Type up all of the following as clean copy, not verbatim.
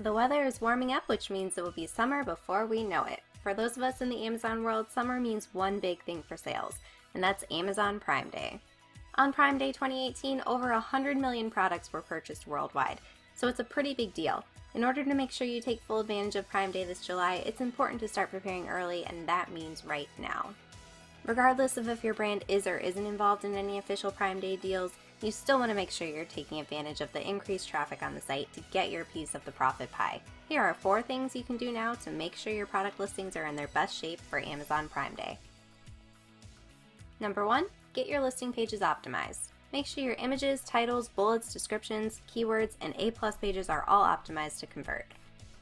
The weather is warming up, which means it will be summer before we know it. For those of us in the Amazon world, summer means one big thing for sales, and that's Amazon Prime Day. On Prime Day 2018, over 100 million products were purchased worldwide, so it's a pretty big deal. In order to make sure you take full advantage of Prime Day this July, it's important to start preparing early, and that means right now. Regardless of if your brand is or isn't involved in any official Prime Day deals, you still want to make sure you're taking advantage of the increased traffic on the site to get your piece of the profit pie. Here are 4 things you can do now to make sure your product listings are in their best shape for Amazon Prime Day. Number 1, get your listing pages optimized. Make sure your images, titles, bullets, descriptions, keywords, and A+ pages are all optimized to convert.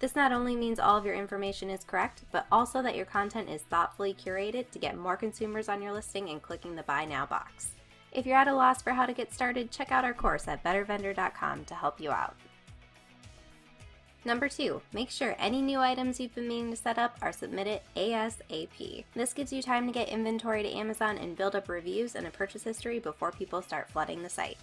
This not only means all of your information is correct, but also that your content is thoughtfully curated to get more consumers on your listing and clicking the Buy Now box. If you're at a loss for how to get started, check out our course at bettervendor.com to help you out. Number 2, make sure any new items you've been meaning to set up are submitted ASAP. This gives you time to get inventory to Amazon and build up reviews and a purchase history before people start flooding the site.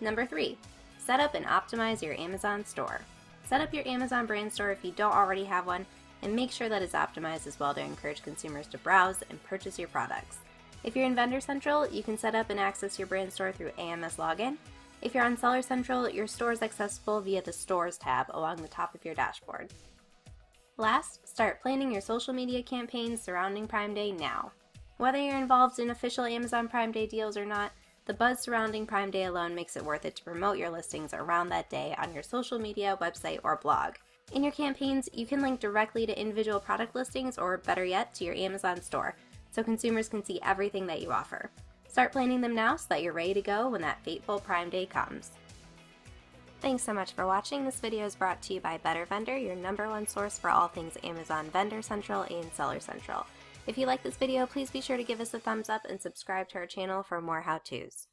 Number 3, set up and optimize your Amazon store. Set up your Amazon brand store if you don't already have one, and make sure that it's optimized as well to encourage consumers to browse and purchase your products. If you're in Vendor Central, you can set up and access your brand store through AMS login. If you're on Seller Central, your store is accessible via the Stores tab along the top of your dashboard. Last, start planning your social media campaigns surrounding Prime Day now. Whether you're involved in official Amazon Prime Day deals or not, the buzz surrounding Prime Day alone makes it worth it to promote your listings around that day on your social media, website, or blog. In your campaigns, you can link directly to individual product listings or, better yet, to your Amazon store, so consumers can see everything that you offer. Start planning them now so that you're ready to go when that fateful Prime Day comes. Thanks so much for watching. This video is brought to you by Better Vendor, your #1 source for all things Amazon Vendor Central and Seller Central. If you like this video, please be sure to give us a thumbs up and subscribe to our channel for more how-tos.